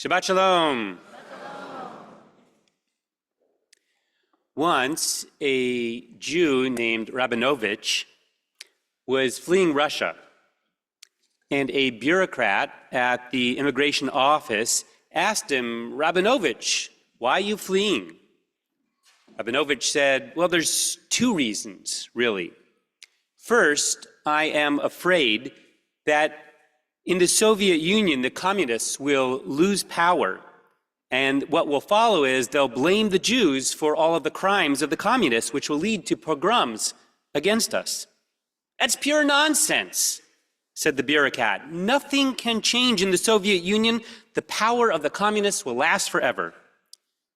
Shabbat Shalom. Once, a Jew named Rabinovich was fleeing Russia, and a bureaucrat at the immigration office asked him, "Rabinovich, why are you fleeing?" Rabinovich said, "Well, there's two reasons, really. First, I am afraid that in the Soviet Union, the communists will lose power, and what will follow is they'll blame the Jews for all of the crimes of the communists, which will lead to pogroms against us." "That's pure nonsense," said the bureaucrat. "Nothing can change in the Soviet Union. The power of the communists will last forever."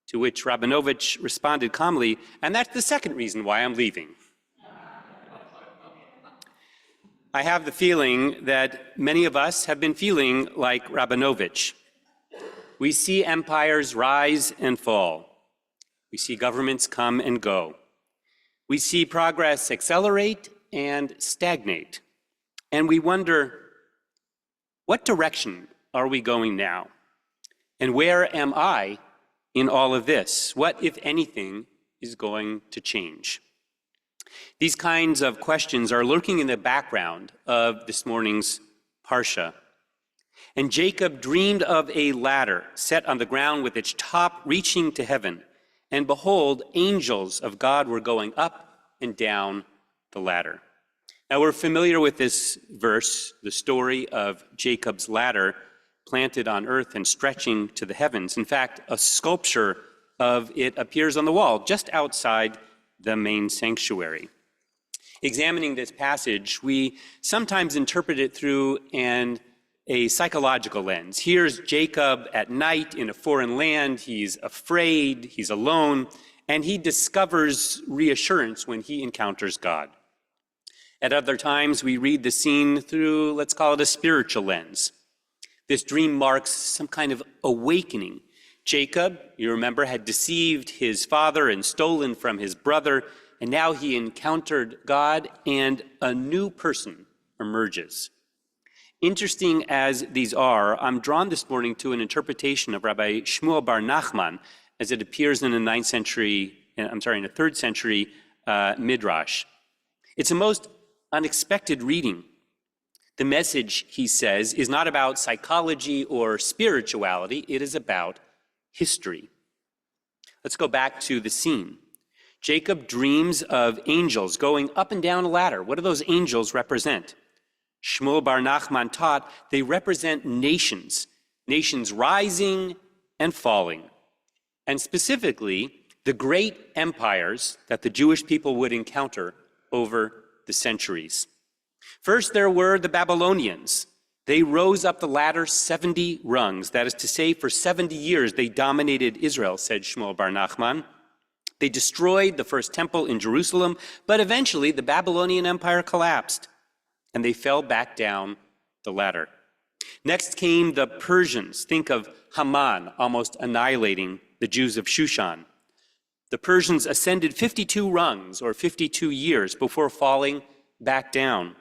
To which Rabinovich responded calmly, "And that's the second reason why I'm leaving." I have the feeling that many of us have been feeling like Rabinovich. We see empires rise and fall. We see governments come and go. We see progress accelerate and stagnate. And we wonder, what direction are we going now? And where am I in all of this? What, if anything, is going to change? These kinds of questions are lurking in the background of this morning's Parsha. And Jacob dreamed of a ladder set on the ground with its top reaching to heaven. And behold, angels of God were going up and down the ladder. Now we're familiar with this verse, the story of Jacob's ladder planted on earth and stretching to the heavens. In fact, a sculpture of it appears on the wall just outside the main sanctuary. Examining this passage, we sometimes interpret it through a psychological lens. Here's Jacob at night in a foreign land. He's afraid, he's alone, and he discovers reassurance when he encounters God. At other times, we read the scene through, let's call it a spiritual lens. This dream marks some kind of awakening. Jacob, you remember, had deceived his father and stolen from his brother, and now he encountered God, and a new person emerges. Interesting as these are, I'm drawn this morning to an interpretation of Rabbi Shmuel bar Nachman as it appears in the 3rd century Midrash. It's a most unexpected reading. The message, he says, is not about psychology or spirituality, it is about history. Let's go back to the scene. Jacob dreams of angels going up and down a ladder. What do those angels represent? Shmuel bar Nachman taught they represent nations rising and falling, and specifically the great empires that the Jewish people would encounter over the centuries. First, there were the Babylonians. They rose up the ladder 70 rungs. That is to say, for 70 years, they dominated Israel, said Shmuel bar Nachman. They destroyed the first temple in Jerusalem, but eventually the Babylonian Empire collapsed, and they fell back down the ladder. Next came the Persians. Think of Haman almost annihilating the Jews of Shushan. The Persians ascended 52 rungs, or 52 years, before falling back down.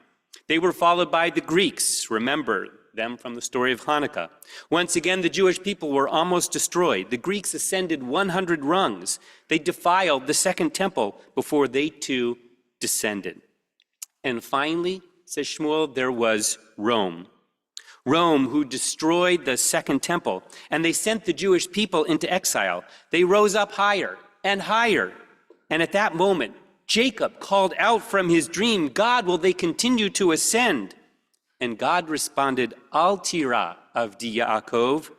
They were followed by the Greeks. Remember them from the story of Hanukkah. Once again, the Jewish people were almost destroyed. The Greeks ascended 100 rungs. They defiled the second temple before they too descended. And finally, says Shmuel, there was Rome. Rome, who destroyed the second temple, and they sent the Jewish people into exile. They rose up higher and higher. And at that moment, Jacob called out from his dream, "God, will they continue to ascend?" And God responded, "Al tira avdi Yaakov,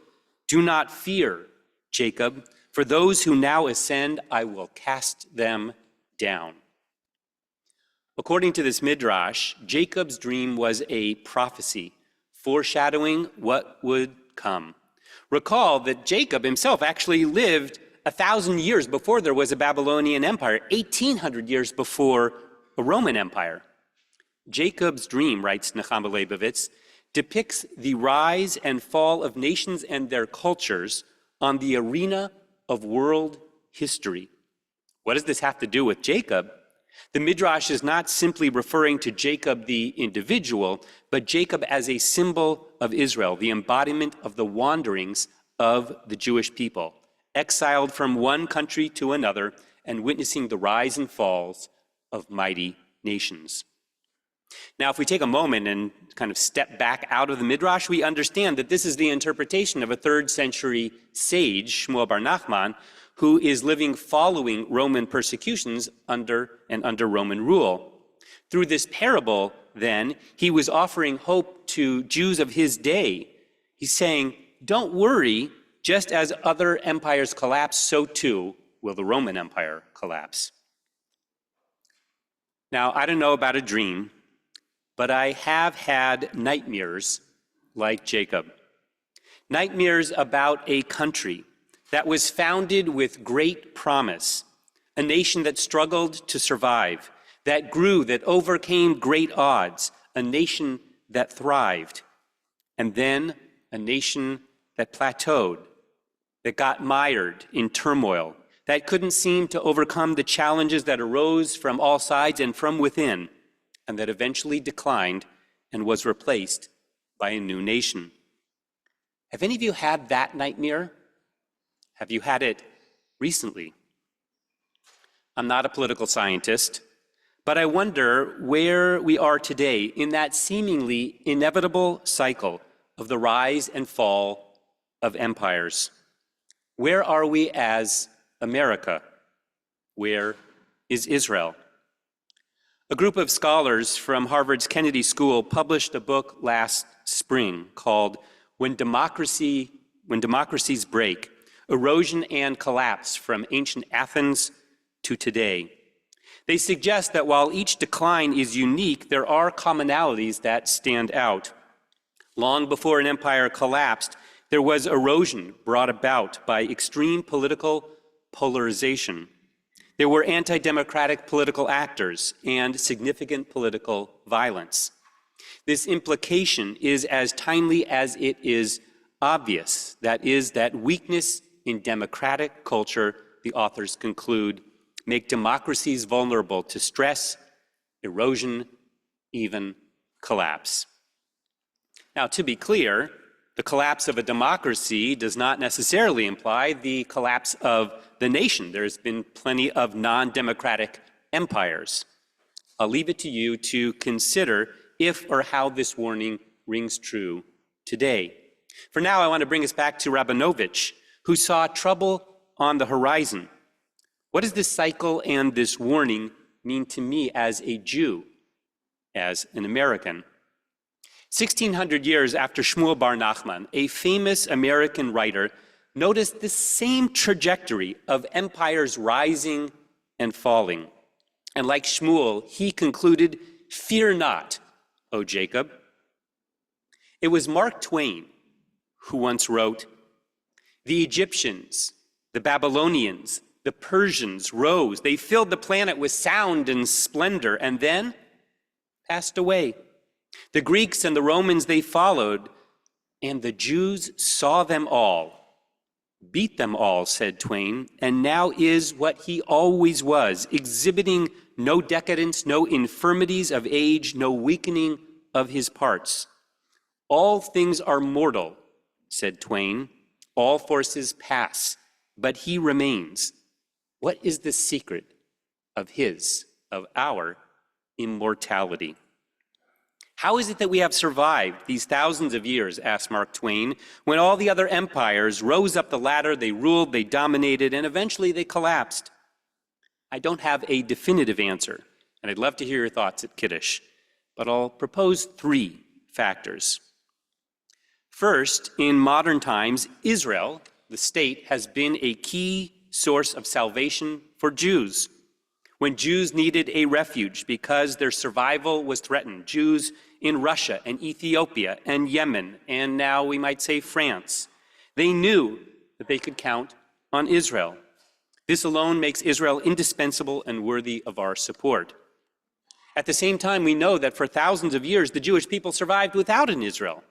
do not fear, Jacob, for those who now ascend, I will cast them down." According to this midrash, Jacob's dream was a prophecy, foreshadowing what would come. Recall that Jacob himself actually lived 1,000 years before there was a Babylonian Empire, 1,800 years before a Roman Empire. Jacob's dream, writes Nechama Leibovitz, depicts the rise and fall of nations and their cultures on the arena of world history. What does this have to do with Jacob? The Midrash is not simply referring to Jacob the individual, but Jacob as a symbol of Israel, the embodiment of the wanderings of the Jewish people, exiled from one country to another and witnessing the rise and falls of mighty nations. Now, if we take a moment and kind of step back out of the Midrash, we understand that this is the interpretation of a 3rd century sage, Shmuel bar Nachman, who is living following Roman persecutions under Roman rule. Through this parable, then, he was offering hope to Jews of his day. He's saying, don't worry, just as other empires collapse, so too will the Roman Empire collapse. Now, I don't know about a dream, but I have had nightmares like Jacob. Nightmares about a country that was founded with great promise, a nation that struggled to survive, that grew, that overcame great odds, a nation that thrived, and then a nation that plateaued, that got mired in turmoil, that couldn't seem to overcome the challenges that arose from all sides and from within, and that eventually declined and was replaced by a new nation. Have any of you had that nightmare? Have you had it recently? I'm not a political scientist, but I wonder where we are today in that seemingly inevitable cycle of the rise and fall of empires. Where are we as America? Where is Israel? A group of scholars from Harvard's Kennedy School published a book last spring called When Democracies Break: Erosion and Collapse from Ancient Athens to Today. They suggest that while each decline is unique, there are commonalities that stand out. Long before an empire collapsed, there was erosion brought about by extreme political polarization. There were anti-democratic political actors and significant political violence. This implication is as timely as it is obvious. That is, that weakness in democratic culture, the authors conclude, make democracies vulnerable to stress, erosion, even collapse. Now, to be clear, the collapse of a democracy does not necessarily imply the collapse of the nation. There's been plenty of non-democratic empires. I'll leave it to you to consider if or how this warning rings true today. For now, I want to bring us back to Rabinovich, who saw trouble on the horizon. What does this cycle and this warning mean to me as a Jew, as an American? 1,600 years after Shmuel bar Nachman, a famous American writer noticed the same trajectory of empires rising and falling. And like Shmuel, he concluded, "Fear not, O Jacob." It was Mark Twain who once wrote, "The Egyptians, the Babylonians, the Persians rose. They filled the planet with sound and splendor and then passed away. The Greeks and the Romans they followed, and the Jews saw them all, beat them all," said Twain, "and now is what he always was, exhibiting no decadence, no infirmities of age, no weakening of his parts. All things are mortal," said Twain, "all forces pass, but he remains. What is the secret of our immortality?" How is it that we have survived these thousands of years, asked Mark Twain, when all the other empires rose up the ladder, they ruled, they dominated, and eventually they collapsed? I don't have a definitive answer, and I'd love to hear your thoughts at Kiddush, but I'll propose 3 factors. First, in modern times, Israel, the state, has been a key source of salvation for Jews. When Jews needed a refuge because their survival was threatened, Jews in Russia and Ethiopia and Yemen, and now we might say France, they knew that they could count on Israel. This alone makes Israel indispensable and worthy of our support. At the same time, we know that for thousands of years, the Jewish people survived without an Israel.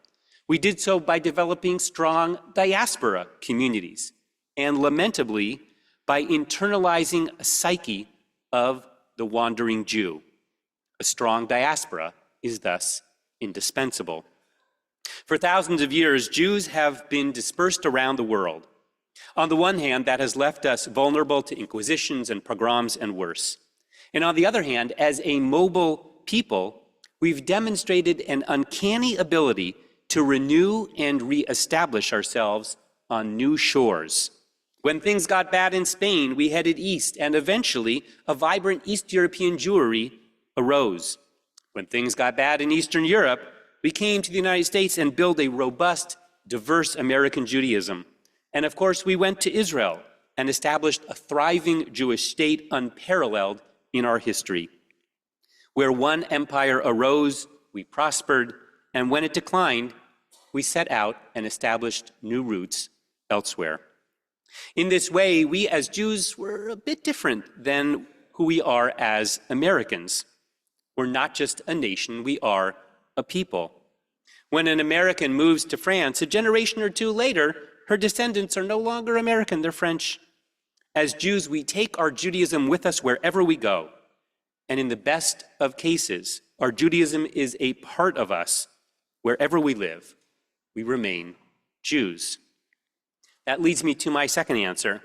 We did so by developing strong diaspora communities, and lamentably, by internalizing a psyche of the wandering Jew. A strong diaspora is thus indispensable. For thousands of years, Jews have been dispersed around the world. On the one hand, that has left us vulnerable to inquisitions and pogroms and worse. And on the other hand, as a mobile people, we've demonstrated an uncanny ability to renew and reestablish ourselves on new shores. When things got bad in Spain, we headed east, and eventually a vibrant East European Jewry arose. When things got bad in Eastern Europe, we came to the United States and built a robust, diverse American Judaism. And of course, we went to Israel and established a thriving Jewish state unparalleled in our history. Where one empire arose, we prospered, and when it declined, we set out and established new roots elsewhere. In this way, we as Jews were a bit different than who we are as Americans. We're not just a nation, we are a people. When an American moves to France, a generation or two later, her descendants are no longer American, they're French. As Jews, we take our Judaism with us wherever we go. And in the best of cases, our Judaism is a part of us. Wherever we live, we remain Jews. That leads me to my second answer.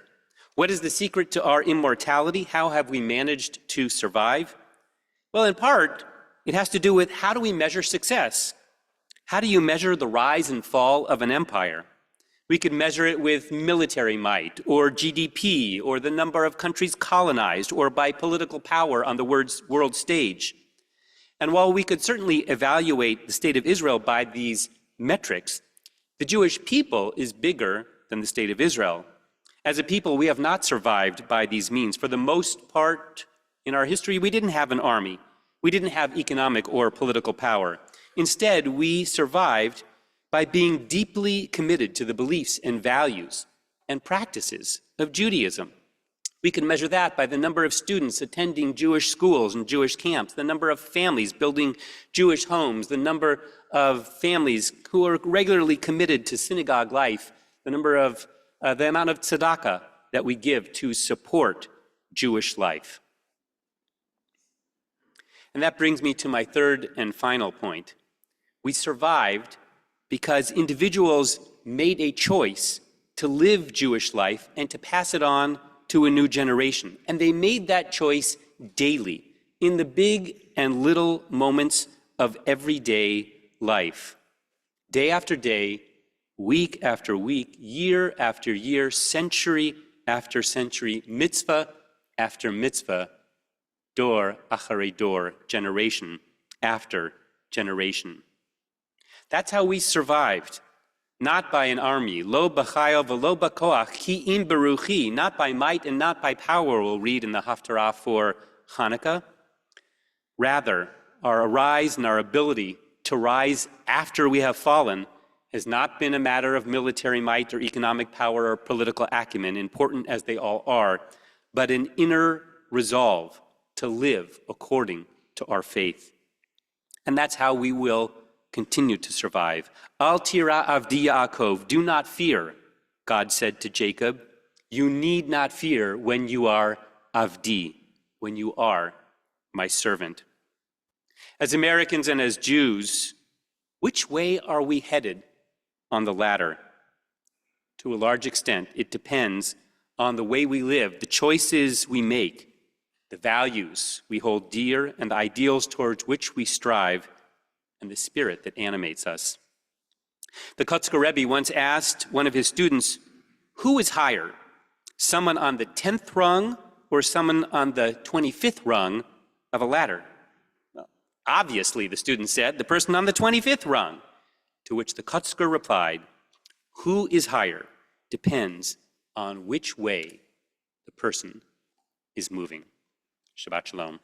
What is the secret to our immortality? How have we managed to survive? Well, in part, it has to do with how do we measure success? How do you measure the rise and fall of an empire? We could measure it with military might, or GDP, or the number of countries colonized, or by political power on the world stage. And while we could certainly evaluate the state of Israel by these metrics, the Jewish people is bigger than the state of Israel. As a people, we have not survived by these means. For the most part in our history, we didn't have an army. We didn't have economic or political power. Instead, we survived by being deeply committed to the beliefs and values and practices of Judaism. We can measure that by the number of students attending Jewish schools and Jewish camps, the number of families building Jewish homes, the number of families who are regularly committed to synagogue life, the amount of tzedakah that we give to support Jewish life. And that brings me to my third and final point. We survived because individuals made a choice to live Jewish life and to pass it on to a new generation. And they made that choice daily, in the big and little moments of everyday life. Day after day, week after week, year after year, century after century, mitzvah after mitzvah, dor acharei dor, generation after generation. That's how we survived, not by an army, lo b'chayil v'lo b'koach, ki im beruchi, not by might and not by power, we'll read in the Haftarah for Hanukkah. Rather, our arise and our ability to rise after we have fallen has not been a matter of military might or economic power or political acumen, important as they all are, but an inner resolve to live according to our faith. And that's how we will continue to survive. Al tira avdi Yaakov, do not fear, God said to Jacob. You need not fear when you are avdi, when you are my servant. As Americans and as Jews, which way are we headed on the ladder? To a large extent, it depends on the way we live, the choices we make, the values we hold dear, and the ideals towards which we strive, and the spirit that animates us. The Kotzker Rebbe once asked one of his students, who is higher, someone on the 10th rung or someone on the 25th rung of a ladder? Well, obviously, the student said, the person on the 25th rung, to which the Kotzker replied, who is higher depends on which way the person is moving. Shabbat Shalom.